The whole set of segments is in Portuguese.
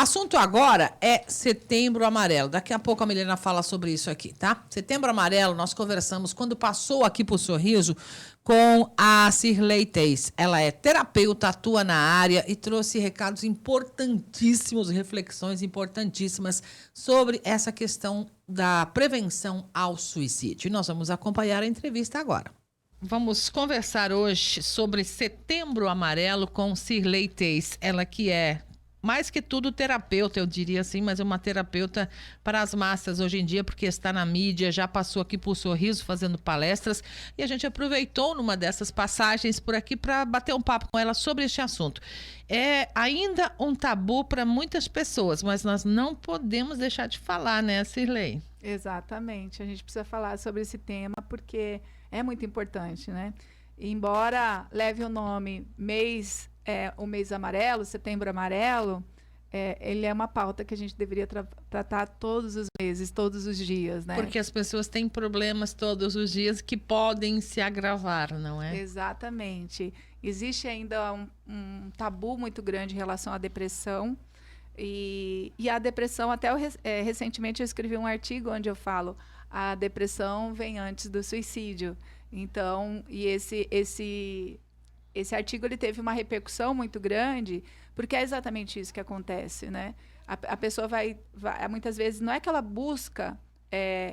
Assunto agora é Setembro Amarelo. Daqui a pouco a Milena fala sobre isso aqui, tá? Setembro Amarelo, nós conversamos quando passou aqui pro Sorriso com a Cirlei Teis. Ela é terapeuta, atua na área e trouxe recados importantíssimos, reflexões importantíssimas sobre essa questão da prevenção ao suicídio. E nós vamos acompanhar a entrevista agora. Vamos conversar hoje sobre Setembro Amarelo com Cirlei Teis. Ela que é mais que tudo terapeuta, eu diria assim, mas é uma terapeuta para as massas hoje em dia, porque está na mídia, já passou aqui por Sorriso fazendo palestras, e a gente aproveitou numa dessas passagens por aqui para bater um papo com ela sobre este assunto. É ainda um tabu para muitas pessoas, mas nós não podemos deixar de falar, né, Cirlei? Exatamente, a gente precisa falar sobre esse tema porque é muito importante, né? Embora leve o nome o mês amarelo, Setembro Amarelo, ele é uma pauta que a gente deveria tratar todos os meses, todos os dias, né? Porque as pessoas têm problemas todos os dias que podem se agravar, não é? Exatamente. Existe ainda um tabu muito grande em relação à depressão. E a depressão, até recentemente eu escrevi um artigo onde eu falo a depressão vem antes do suicídio. Então, e esse artigo ele teve uma repercussão muito grande, porque é exatamente isso que acontece, né? A pessoa vai muitas vezes, não é que ela busca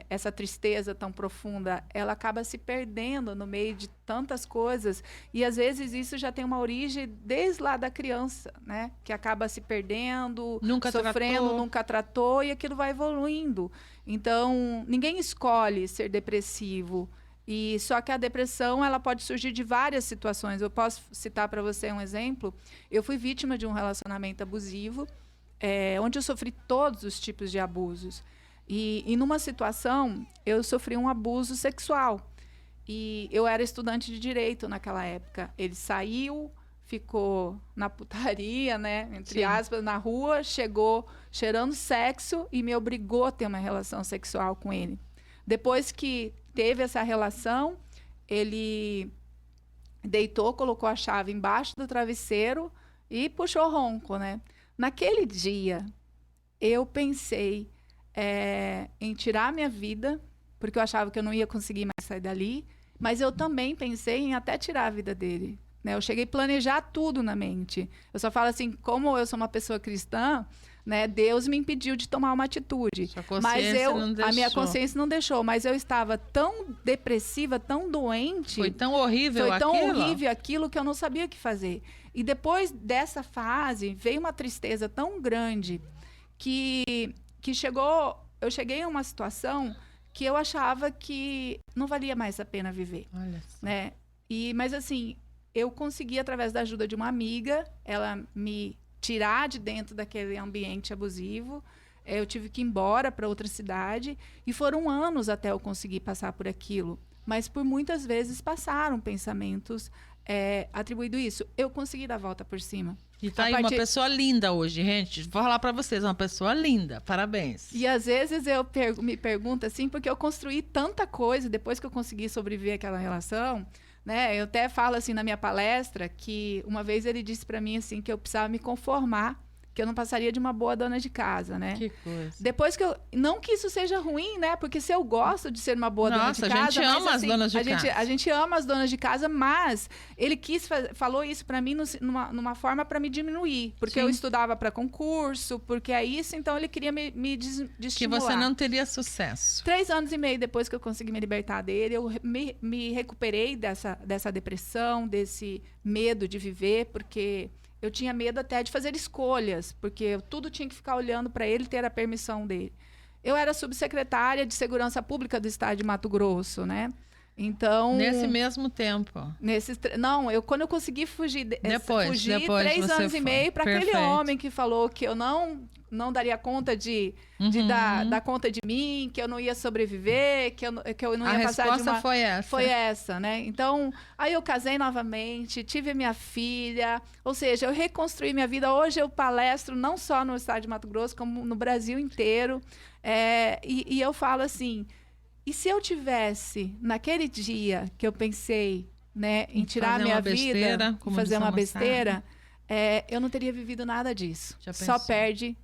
essa tristeza tão profunda, ela acaba se perdendo no meio de tantas coisas, e às vezes isso já tem uma origem desde lá da criança, né? Que acaba se perdendo, sofrendo, nunca tratou, e aquilo vai evoluindo. Então, ninguém escolhe ser depressivo. E só que a depressão ela pode surgir de várias situações. Eu posso citar para você um exemplo. Eu fui vítima de um relacionamento abusivo, onde eu sofri todos os tipos de abusos. E numa situação, eu sofri um abuso sexual. E eu era estudante de direito naquela época. Ele saiu, ficou na putaria, né, entre aspas, na rua, chegou cheirando sexo e me obrigou a ter uma relação sexual com ele. Depois que teve essa relação, ele deitou, colocou a chave embaixo do travesseiro e puxou ronco, né? Naquele dia, eu pensei em tirar a minha vida, porque eu achava que eu não ia conseguir mais sair dali, mas eu também pensei em até tirar a vida dele, né? Eu cheguei a planejar tudo na mente. Eu só falo assim, como eu sou uma pessoa cristã, né, Deus me impediu de tomar uma atitude. Mas a minha consciência não deixou, mas eu estava tão depressiva, tão doente. Foi tão horrível aquilo que eu não sabia o que fazer. E depois dessa fase, veio uma tristeza tão grande que eu cheguei a uma situação que eu achava que não valia mais a pena viver. Olha só. Né? Mas assim, eu consegui, através da ajuda de uma amiga, ela me tirar de dentro daquele ambiente abusivo. Eu tive que ir embora para outra cidade e foram anos até eu conseguir passar por aquilo. Mas por muitas vezes passaram pensamentos atribuído isso. Eu consegui dar a volta por cima. E tá aí uma pessoa linda hoje, gente. Vou falar para vocês, uma pessoa linda. Parabéns. E às vezes eu me pergunto assim, porque eu construí tanta coisa depois que eu consegui sobreviver àquela relação, né? Eu até falo assim na minha palestra que uma vez ele disse para mim assim que eu precisava me conformar, que eu não passaria de uma boa dona de casa, né? Que coisa. Depois que não que isso seja ruim, né? Porque se eu gosto de ser uma boa dona de casa... Nossa, a gente ama as donas de casa. A gente ama as donas de casa, mas ele falou isso para mim numa forma para me diminuir. Porque eu estudava para concurso, porque é isso, então ele queria me desestimular. Que você não teria sucesso. 3 anos e meio depois que eu consegui me libertar dele, eu me recuperei dessa depressão, desse medo de viver, porque... eu tinha medo até de fazer escolhas, porque eu tudo tinha que ficar olhando para ele ter a permissão dele. Eu era subsecretária de Segurança Pública do Estado de Mato Grosso, né? Então... Nesse mesmo tempo? Quando eu consegui fugir... Depois 3 anos e meio para aquele homem que falou que eu não daria conta de dar conta de mim, que eu não ia sobreviver, que eu não ia passar de uma... A resposta foi essa. Foi essa, né? Então, aí eu casei novamente, tive minha filha, ou seja, eu reconstruí minha vida. Hoje eu palestro não só no estado de Mato Grosso, como no Brasil inteiro. E eu falo assim, e se eu tivesse, naquele dia que eu pensei, né, em tirar minha vida, fazer uma besteira, eu não teria vivido nada disso. Só perde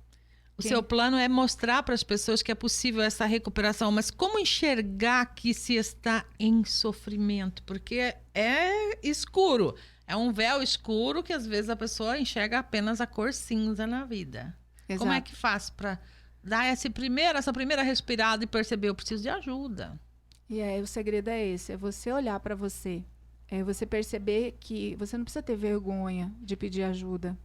O seu plano é mostrar para as pessoas que é possível essa recuperação, mas como enxergar que se está em sofrimento? Porque é escuro, é um véu escuro que às vezes a pessoa enxerga apenas a cor cinza na vida. Exato. Como é que faz para dar essa primeira respirada e perceber, eu preciso de ajuda? E aí o segredo é esse, é você olhar para você, é você perceber que você não precisa ter vergonha de pedir ajuda.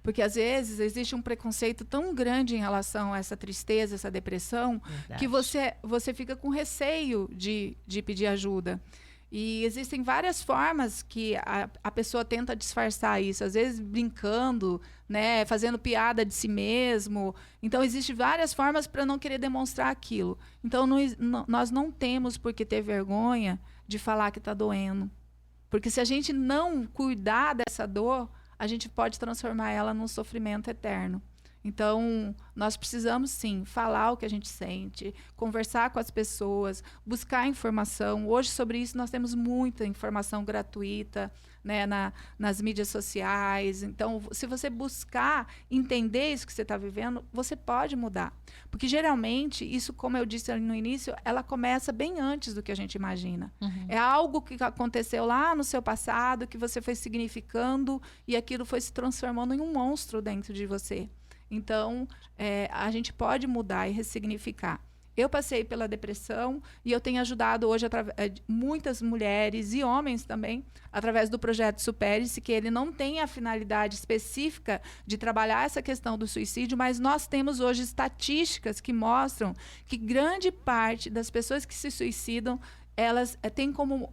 Porque, às vezes, existe um preconceito tão grande em relação a essa tristeza, essa depressão, verdade, que você fica com receio de pedir ajuda. E existem várias formas que a pessoa tenta disfarçar isso, às vezes brincando, né, fazendo piada de si mesmo. Então, existem várias formas para não querer demonstrar aquilo. Então, nós não temos por que ter vergonha de falar que está doendo. Porque se a gente não cuidar dessa dor, a gente pode transformar ela num sofrimento eterno. Então, nós precisamos, sim, falar o que a gente sente, conversar com as pessoas, buscar informação. Hoje, sobre isso, nós temos muita informação gratuita, né, nas mídias sociais. Então, se você buscar entender isso que você está vivendo, você pode mudar. Porque, geralmente, isso, como eu disse ali no início, ela começa bem antes do que a gente imagina. Uhum. É algo que aconteceu lá no seu passado, que você foi significando e aquilo foi se transformando em um monstro dentro de você. Então, a gente pode mudar e ressignificar. Eu passei pela depressão e eu tenho ajudado hoje muitas mulheres e homens também, através do projeto Supere-se, que ele não tem a finalidade específica de trabalhar essa questão do suicídio, mas nós temos hoje estatísticas que mostram que grande parte das pessoas que se suicidam, elas têm como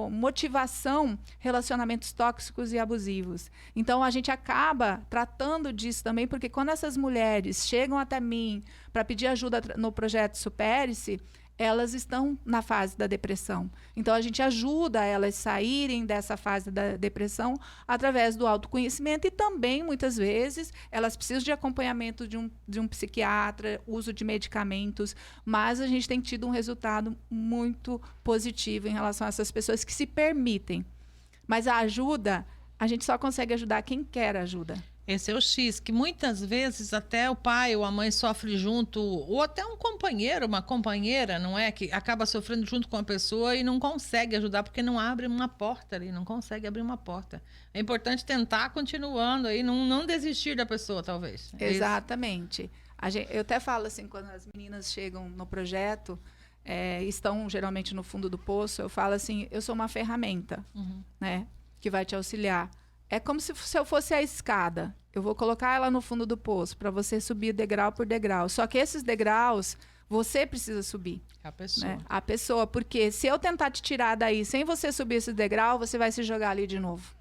motivação relacionamentos tóxicos e abusivos. Então, a gente acaba tratando disso também, porque quando essas mulheres chegam até mim para pedir ajuda no projeto Supere-se, elas estão na fase da depressão. Então, a gente ajuda elas a saírem dessa fase da depressão através do autoconhecimento e também, muitas vezes, elas precisam de acompanhamento de um psiquiatra, uso de medicamentos, mas a gente tem tido um resultado muito positivo em relação a essas pessoas que se permitem. Mas a ajuda, a gente só consegue ajudar quem quer ajuda. Esse é o X, que muitas vezes até o pai ou a mãe sofre junto, ou até um companheiro, uma companheira, não é? Que acaba sofrendo junto com a pessoa e não consegue ajudar porque não abre uma porta ali, não consegue abrir uma porta. É importante tentar continuando aí, não desistir da pessoa, talvez. Exatamente. Eu até falo assim, quando as meninas chegam no projeto, estão geralmente no fundo do poço, eu falo assim, eu sou uma ferramenta, né, que vai te auxiliar. É como se eu fosse a escada. Eu vou colocar ela no fundo do poço para você subir degrau por degrau. Só que esses degraus, você precisa subir. A pessoa. Né? A pessoa. Porque se eu tentar te tirar daí sem você subir esse degrau, você vai se jogar ali de novo.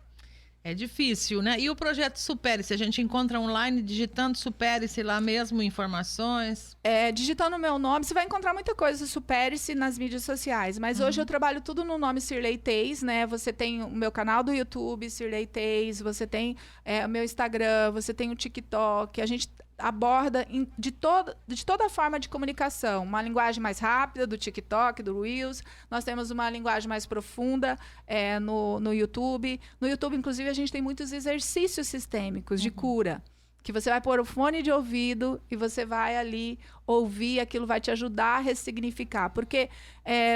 É difícil, né? E o projeto Supere-se, a gente encontra online digitando Supere-se lá mesmo, informações? Digitando o meu nome, você vai encontrar muita coisa Supere-se nas mídias sociais. Mas hoje eu trabalho tudo no nome Sirley Teis, né? Você tem o meu canal do YouTube, Sirley Teis, você tem o meu Instagram, você tem o TikTok. A gente aborda de toda forma de comunicação. Uma linguagem mais rápida do TikTok, do Reels. Nós temos uma linguagem mais profunda no YouTube. No YouTube, inclusive, a gente tem muitos exercícios sistêmicos de cura. Que você vai pôr o fone de ouvido e você vai ali ouvir, aquilo vai te ajudar a ressignificar. Porque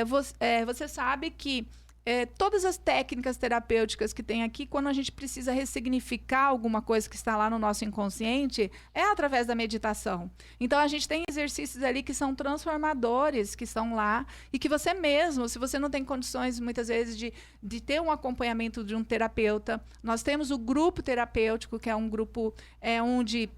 você sabe que todas as técnicas terapêuticas que tem aqui, quando a gente precisa ressignificar alguma coisa que está lá no nosso inconsciente, é através da meditação. Então, a gente tem exercícios ali que são transformadores, que estão lá, e que você mesmo, se você não tem condições, muitas vezes, de ter um acompanhamento de um terapeuta, nós temos o grupo terapêutico, que é um grupo onde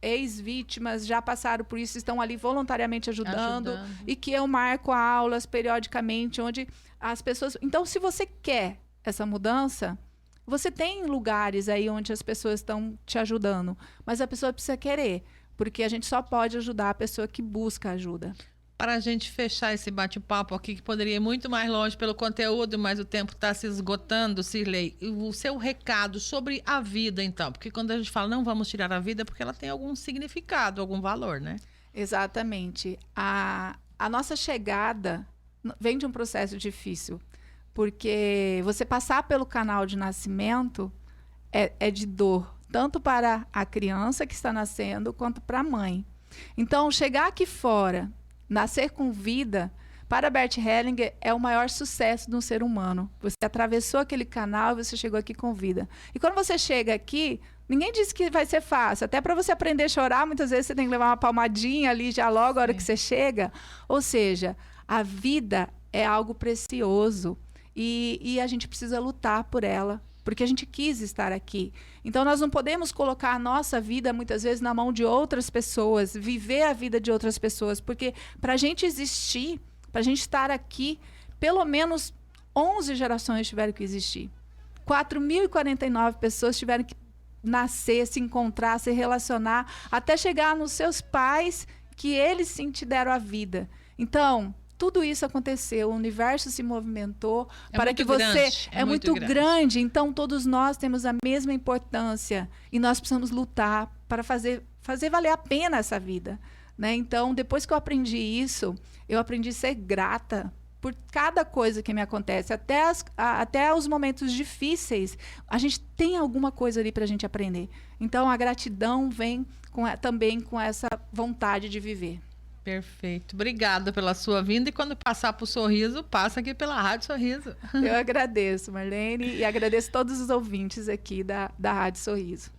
ex-vítimas já passaram por isso, estão ali voluntariamente ajudando. E que eu marco aulas periodicamente, onde as pessoas... Então, se você quer essa mudança, você tem lugares aí onde as pessoas estão te ajudando, mas a pessoa precisa querer, porque a gente só pode ajudar a pessoa que busca ajuda. Para a gente fechar esse bate-papo aqui, que poderia ir muito mais longe pelo conteúdo, mas o tempo está se esgotando, Sirley, o seu recado sobre a vida, então, porque quando a gente fala não vamos tirar a vida, é porque ela tem algum significado, algum valor, né? Exatamente. A nossa chegada vem de um processo difícil, porque você passar pelo canal de nascimento é de dor tanto para a criança que está nascendo, quanto para a mãe. Então, chegar aqui fora, nascer com vida, para Bert Hellinger, é o maior sucesso de um ser humano. Você atravessou aquele canal e você chegou aqui com vida. E quando você chega aqui, ninguém disse que vai ser fácil. Até para você aprender a chorar, muitas vezes você tem que levar uma palmadinha ali já logo a hora que você chega. Ou seja, a vida é algo precioso e a gente precisa lutar por ela, porque a gente quis estar aqui. Então, nós não podemos colocar a nossa vida, muitas vezes, na mão de outras pessoas, viver a vida de outras pessoas, porque para a gente existir, para a gente estar aqui, pelo menos 11 gerações tiveram que existir. 4.049 pessoas tiveram que nascer, se encontrar, se relacionar, até chegar nos seus pais, que eles sim te deram a vida. Então, tudo isso aconteceu, o universo se movimentou para que você... É muito grande, então todos nós temos a mesma importância e nós precisamos lutar para fazer valer a pena essa vida, né? Então, depois que eu aprendi isso, eu aprendi a ser grata por cada coisa que me acontece, até os momentos difíceis, a gente tem alguma coisa ali para a gente aprender. Então, a gratidão vem também com essa vontade de viver. Perfeito. Obrigada pela sua vinda. E quando passar para o Sorriso, passa aqui pela Rádio Sorriso. Eu agradeço, Marlene, e agradeço todos os ouvintes aqui da Rádio Sorriso.